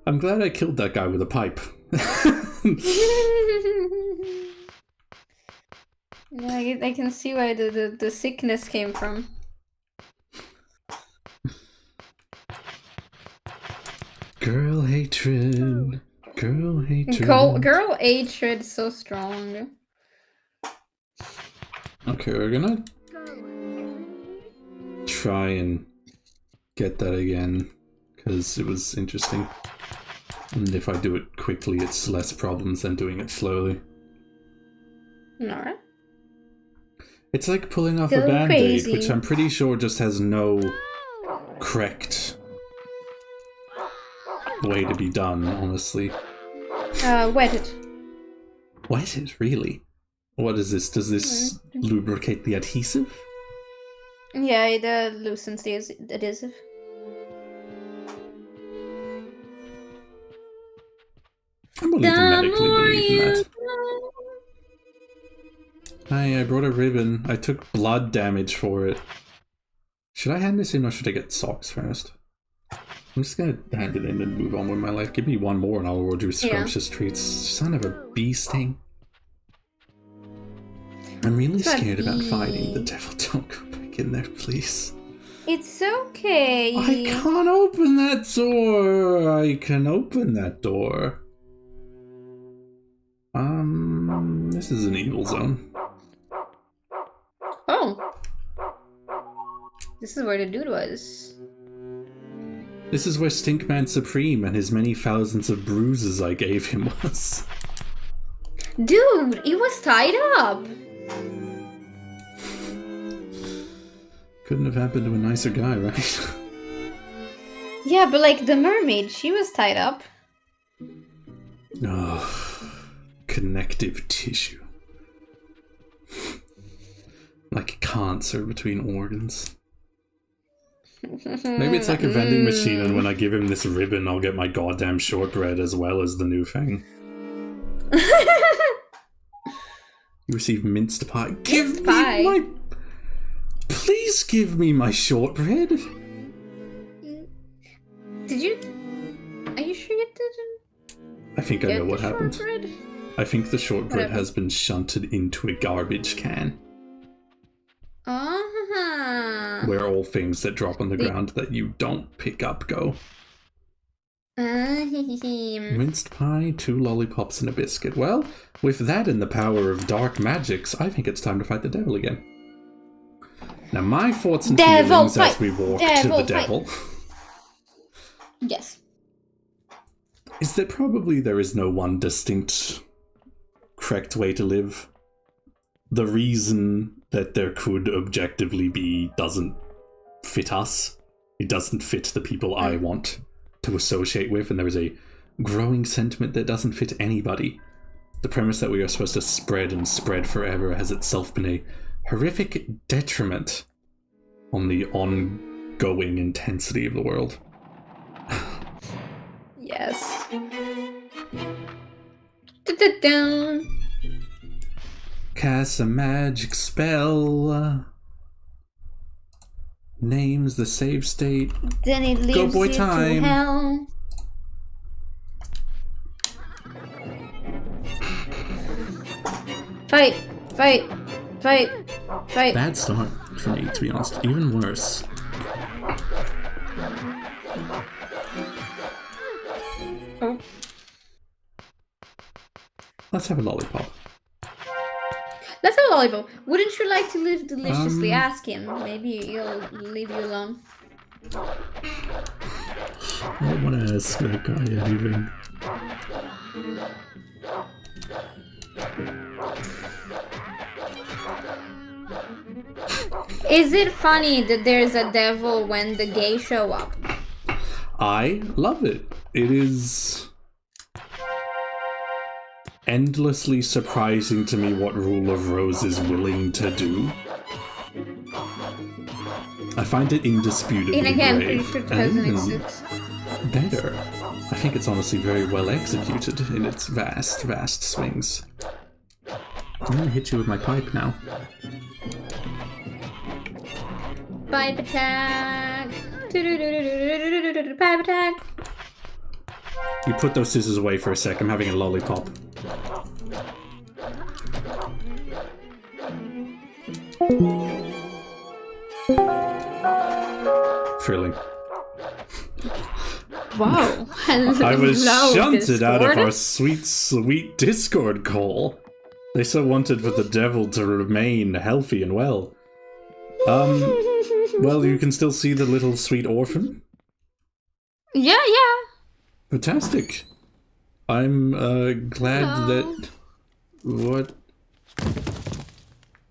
I'm glad I killed that guy with a pipe. Yeah, I can see where the sickness came from. Girl hatred. Girl hatred. Girl hatred so strong. Okay, we're gonna try and get that again, because it was interesting. And if I do it quickly, it's less problems than doing it slowly. Alright. It's like pulling off a band-aid, which I'm pretty sure just has no correct way to be done, honestly. Wet it. Wet it? Really? What is this? Does this lubricate the adhesive? Yeah, it loosens the adhesive. I'm willing to medically believe in that. Hi, I brought a ribbon. I took blood damage for it. Should I hand this in or should I get socks first? I'm just gonna hand it in and move on with my life. Give me one more and I'll order you scrumptious treats. Son of a bee sting. I'm really scared about fighting the devil. Don't go back in there, please. It's okay. I can't open that door. I can open that door. This is an evil zone. Oh. This is where the dude was. This is where Stinkman Supreme and his many thousands of bruises I gave him was. Dude, he was tied up. Couldn't have happened to a nicer guy, right? Yeah, but like the mermaid, she was tied up. Oh, connective tissue. Like cancer between organs. Maybe it's like a vending machine, and when I give him this ribbon, I'll get my goddamn shortbread as well as the new thing. You receive minced pie. Give me my... Please give me my shortbread. Did you... Are you sure you didn't? I think I know what happened. I think the shortbread has been shunted into a garbage can. Where all things that drop on the ground that you don't pick up go. Minced pie, 2 lollipops and a biscuit. Well, with that and the power of dark magics, I think it's time to fight the devil again. Now my thoughts and feelings as we walk to the devil. Yes. Is that probably there is no one distinct correct way to live. The reason that there could objectively be doesn't fit us. It doesn't fit the people I want to associate with, and there is a growing sentiment that doesn't fit anybody. The premise that we are supposed to spread and spread forever has itself been a horrific detriment on the ongoing intensity of the world. Yes. Cast a magic spell. Names the save state. Then it leaves Go boy you time. to hell. Fight! Fight! Fight! Fight! Bad start for me, to be honest. Even worse. Oh. Let's have a lollipop. Let's have a lollipop. Wouldn't you like to live deliciously? Ask him. Maybe he'll leave you alone. I don't want to ask that guy anything. Is it funny that there's a devil when the gay show up? I love it. It is endlessly surprising to me what Rule of Rose is willing to do. I find it indisputably And again, brave. pretty sure 2006. Better. I think it's honestly very well executed in its vast, vast swings. I'm gonna hit you with my pipe now. Pipe attack! Pipe attack! You put those scissors away for a sec, I'm having a lollipop. Thrilling. Wow. I was shunted Discord. out of our sweet, sweet Discord call. They so wanted for the devil to remain healthy and well. Well, you can still see the little sweet orphan? Yeah. Fantastic. I'm, glad that... What?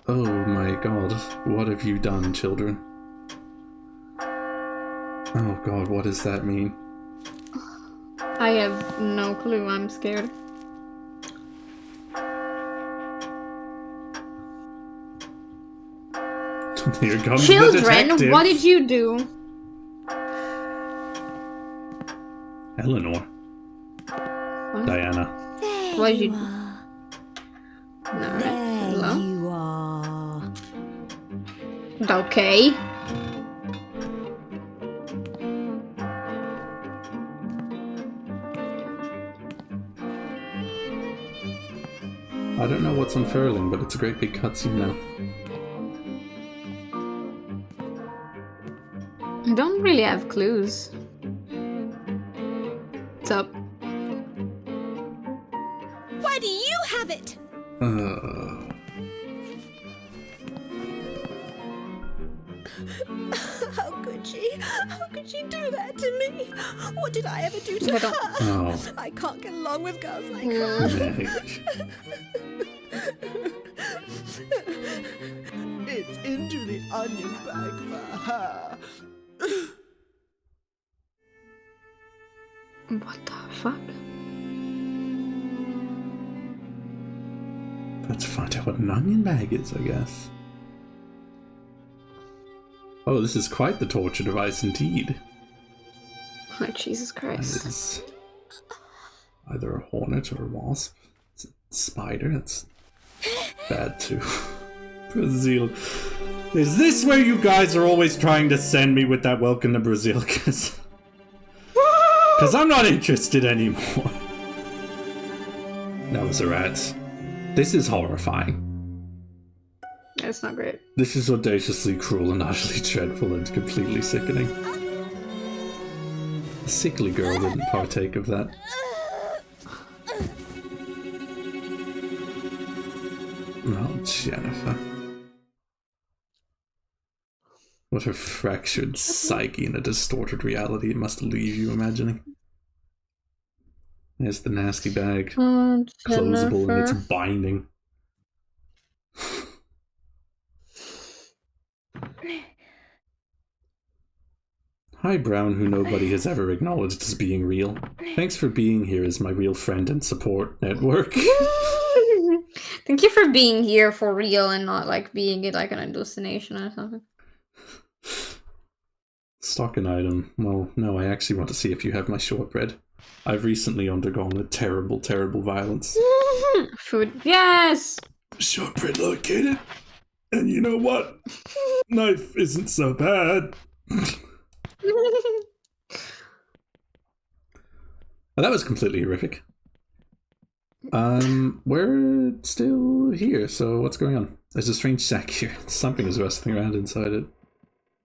Oh my god. What have you done, children? Oh god, what does that mean? I have no clue. I'm scared. Here comes the Children, detective. what did you do? Eleanor. What? Diana. What did you do? are. Alright. There Hello? you are. Okay. I don't know what's unfurling, but it's a great big cutscene now. I don't really have clues. What's up? Why do you have it? How could she? How could she do that to me? What did I ever do to I don't- her? Oh. I can't get along with girls like Meg. It's into the onion bag for her. What the fuck? Let's find out what an onion bag is, I guess. Oh, this is quite the torture device indeed. Oh, Jesus That Christ. is either a hornet or a wasp. It's a spider. That's bad too. Brazil. Is this where you guys are always trying to send me with that welcome to Brazil? Because I'm not interested anymore. That was a rat. This is horrifying. That's not great. This is audaciously cruel and utterly dreadful and completely sickening. A sickly girl didn't partake of that. Oh, Jennifer. What a fractured psyche and a distorted reality it must leave you imagining. There's the nasty bag. Oh, Closable in its Jennifer. binding. Hi, Brown, who nobody has ever acknowledged as being real. Thanks for being here as my real friend and support network. Thank you for being here for real and not like being it like an hallucination or something. Stock an item. Well, no, I actually want to see if you have my shortbread. I've recently undergone a terrible, terrible violence. Food. Yes! Shortbread located. And you know what? Knife isn't so bad. Well, that was completely horrific. We're still here, so what's going on? There's a strange sack here. Something is rustling around inside it.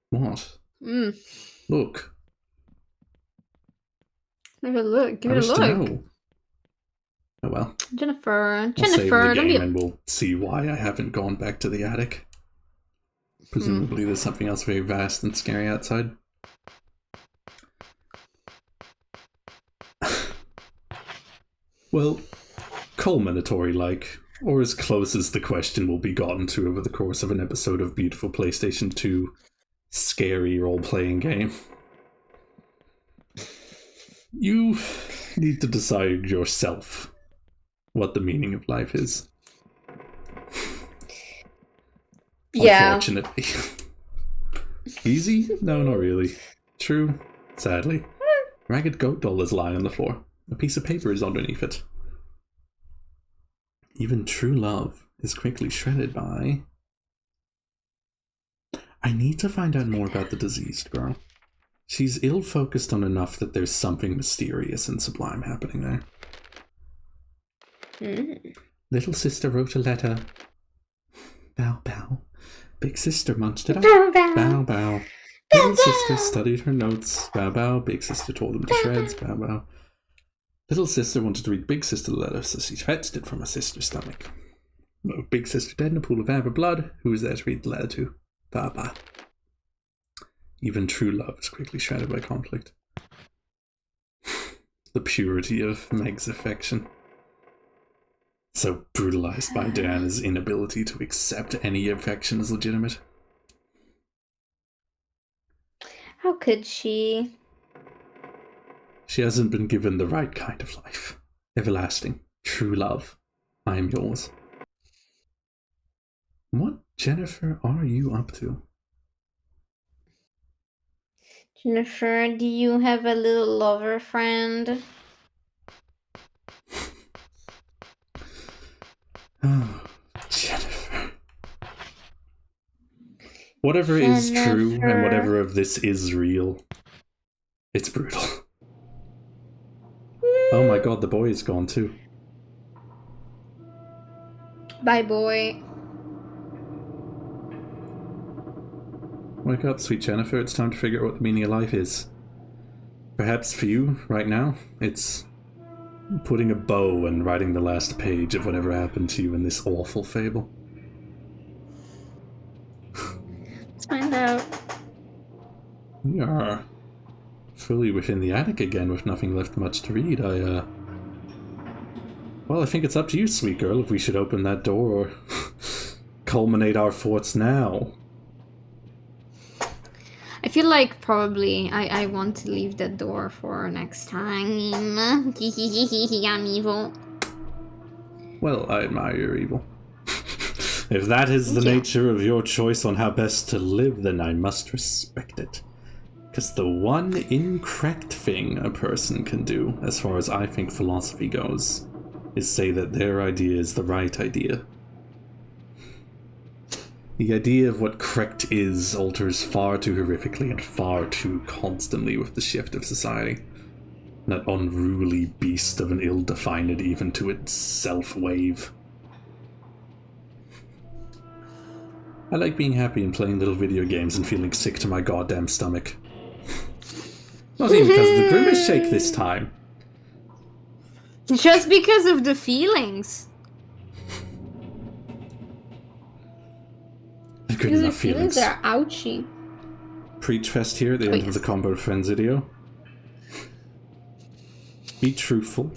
What? Look. Give it a look. Give I it a wish to look. know. Oh well. Jennifer, I'll save the don't game be. and we'll see why I haven't gone back to the attic. Presumably there's something else very vast and scary outside. Well, culminatory-like, or as close as the question will be gotten to over the course of an episode of beautiful PlayStation 2 scary role-playing game. You need to decide yourself what the meaning of life is. Yeah. Unfortunately. Easy? No, not really. True? Sadly. Ragged goat doll is lying on the floor. A piece of paper is underneath it. Even true love is quickly shredded by... I need to find out more about the diseased girl. She's ill-focused on enough that there's something mysterious and sublime happening there. Little sister wrote a letter. Bow, bow. Big sister munched it up. Bow, bow. Little sister studied her notes. Bow, bow. Big sister tore them to shreds. Bow, bow. Little sister wanted to read Big Sister the letter, so she fetched it from her sister's stomach. Oh, Big Sister dead in a pool of amber blood. Who was there to read the letter to? Bow, bow. Even true love is quickly shredded by conflict. The purity of Meg's affection. So brutalized by Diana's inability to accept any affection as legitimate. How could she? She hasn't been given the right kind of life. Everlasting, true love. I am yours. What, Jennifer, are you up to? Jennifer, do you have a little lover friend? Oh, Jennifer. Whatever is true and whatever of this is real, it's brutal. Oh my god, the boy is gone too. Bye, boy. Wake up, sweet Jennifer. It's time to figure out what the meaning of life is. Perhaps for you, right now, it's putting a bow and writing the last page of whatever happened to you in this awful fable. Let's find out. We are fully within the attic again with nothing left much to read. Well, I think it's up to you, sweet girl, if we should open that door or culminate our thoughts now. I feel like probably I want to leave that door for next time. I'm evil. Well, I admire your evil. If that is the nature of your choice on how best to live, then I must respect it. Because the one incorrect thing a person can do, as far as I think philosophy goes, is say that their idea is the right idea. The idea of what correct is alters far too horrifically and far too constantly with the shift of society. That unruly beast of an ill-defined even to itself wave. I like being happy and playing little video games and feeling sick to my goddamn stomach. Not even because of the grimace shake this time. Just because of the feelings. Good Because the enough feelings feelings. are ouchy. Preach fest here at the end of the ComboFriends video. Be truthful.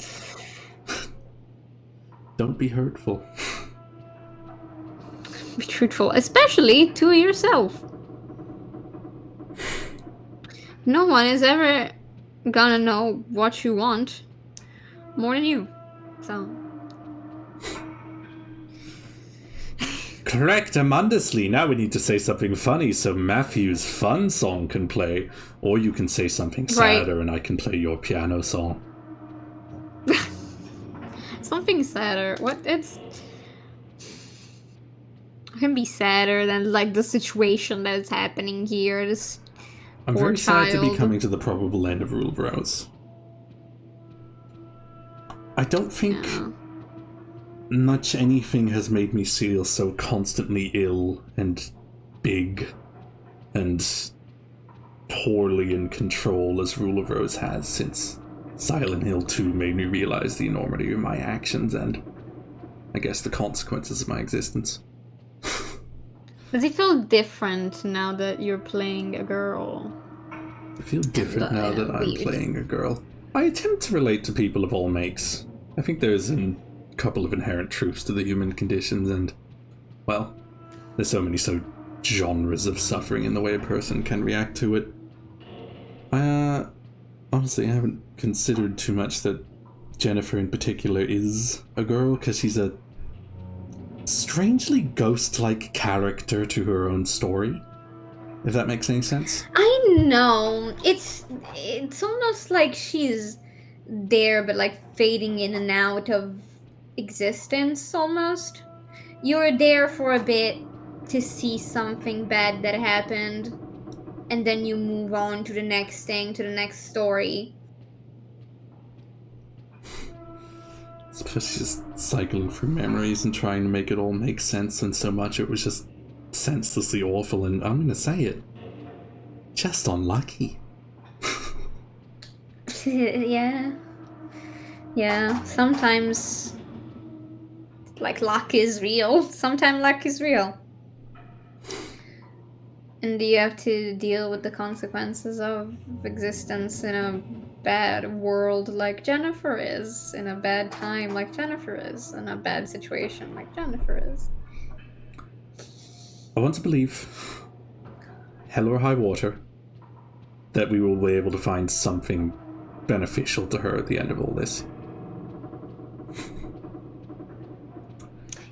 Don't be hurtful. Be truthful, especially to yourself. No one is ever gonna know what you want more than you. So. Correct, amondously. Now we need to say something funny so Matthew's fun song can play. Or you can say something sadder and I can play your piano song. Something sadder. What? It can be sadder than like the situation that is happening here. This I'm poor very sad to be child. coming to the probable end of Rule of Rose. I don't think much anything has made me feel so constantly ill and big and poorly in control as Rule of Rose has since Silent Hill 2 made me realize the enormity of my actions and, I guess, the consequences of my existence. Does it feel different now that you're playing a girl? I feel different now that I'm playing a girl. I attempt to relate to people of all makes. I think there's a couple of inherent truths to the human conditions and, well, there's so many genres of suffering in the way a person can react to it. Honestly, I haven't considered too much that Jennifer in particular is a girl, because she's a strangely ghost-like character to her own story, if that makes any sense. I know. It's almost like she's there, but like fading in and out of existence, almost. You're there for a bit to see something bad that happened, and then you move on to the next thing, to the next story. Especially just cycling through memories and trying to make it all make sense, and so much it was just senselessly awful, and I'm gonna say it, just unlucky. Yeah. Sometimes, like, luck is real. Sometimes luck is real. And you have to deal with the consequences of existence in a bad world like Jennifer is, in a bad time like Jennifer is, in a bad situation like Jennifer is. I want to believe, hell or high water, that we will be able to find something beneficial to her at the end of all this.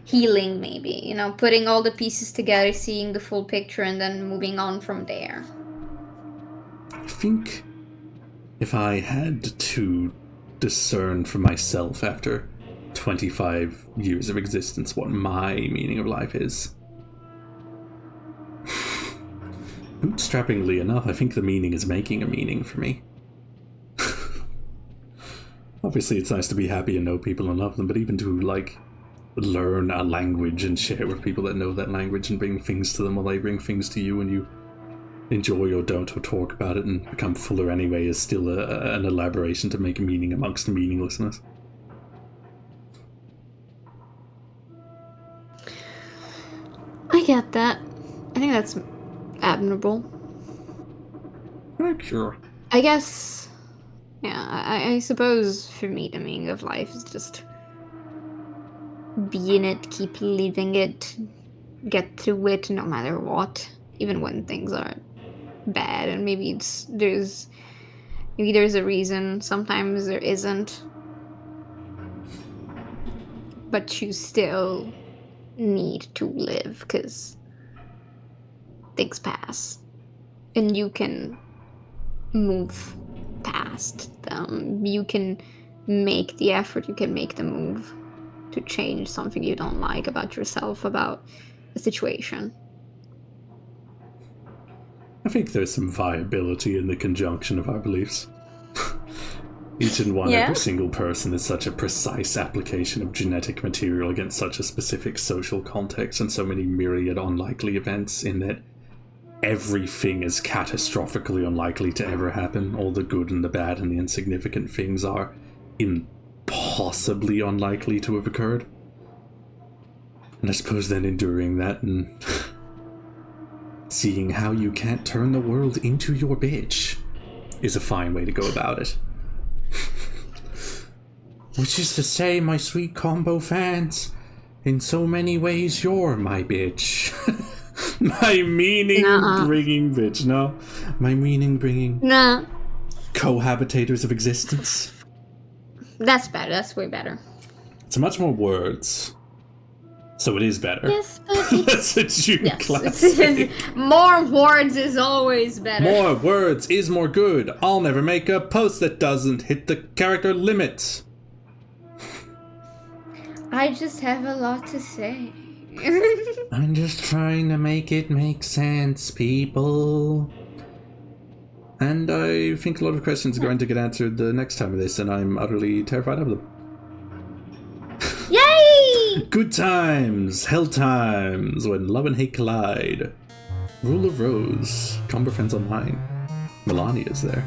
Healing, maybe, putting all the pieces together, seeing the full picture, and then moving on from there. I think if I had to discern for myself after 25 years of existence what my meaning of life is, bootstrappingly enough, I think the meaning is making a meaning for me. Obviously, it's nice to be happy and know people and love them, but even to, learn a language and share with people that know that language and bring things to them while they bring things to you and you enjoy or don't or talk about it and become fuller anyway is still an elaboration to make a meaning amongst meaninglessness. I get that. I think that's admirable. Sure. I guess, I suppose for me the meaning of life is just be in it, keep living it, get through it no matter what, even when things are bad, and maybe there's a reason, sometimes there isn't, but you still need to live because things pass and you can move past them. You can make the effort, you can make the move to change something you don't like about yourself, about a situation. I think there's some viability in the conjunction of our beliefs. Each and one, every single person is such a precise application of genetic material against such a specific social context and so many myriad unlikely events, in that everything is catastrophically unlikely to ever happen. All the good and the bad and the insignificant things are impossibly unlikely to have occurred. And I suppose then enduring that and seeing how you can't turn the world into your bitch is a fine way to go about it. Which is to say, my sweet combo fans, in so many ways you're my bitch. My meaning-bringing bitch. No, my meaning-bringing cohabitators of existence. That's better. That's way better. It's much more words, so it is better. Yes, but That's a June classic. More words is always better. More words is more good. I'll never make a post that doesn't hit the character limit. I just have a lot to say. I'm just trying to make it make sense, people. And I think a lot of questions are going to get answered the next time of this, and I'm utterly terrified of them. Yay! Good times, hell times, when love and hate collide. Rule of Rose, ComboFriends Online. Melania's there.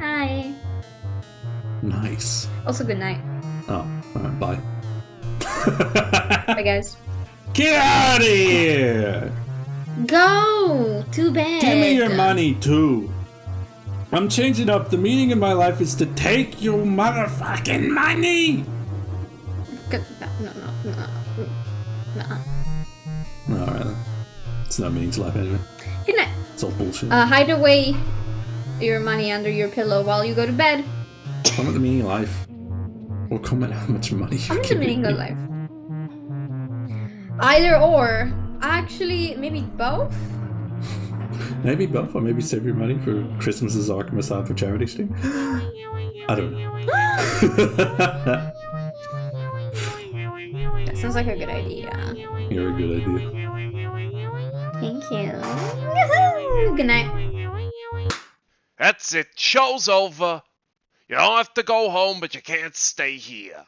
Hi. Nice. Also, good night. Oh, alright, bye. Bye, guys. Get out of here! Go to bed. Give me your money, too. I'm changing up. The meaning of my life is to take your motherfucking money! No. Alright then. It's not meaning to life anyway. Good night. It's all bullshit. Hide away your money under your pillow while you go to bed. Comment the meaning of life. Or comment how much money you Comment the give meaning me. of life. Either or. Actually, maybe both? Maybe both, or maybe save your money for Christmas's Akuma Sign for Charity stream. I don't know. That sounds like a good idea. You're a good idea. Thank you. Good night. That's it. Show's over. You don't have to go home, but you can't stay here.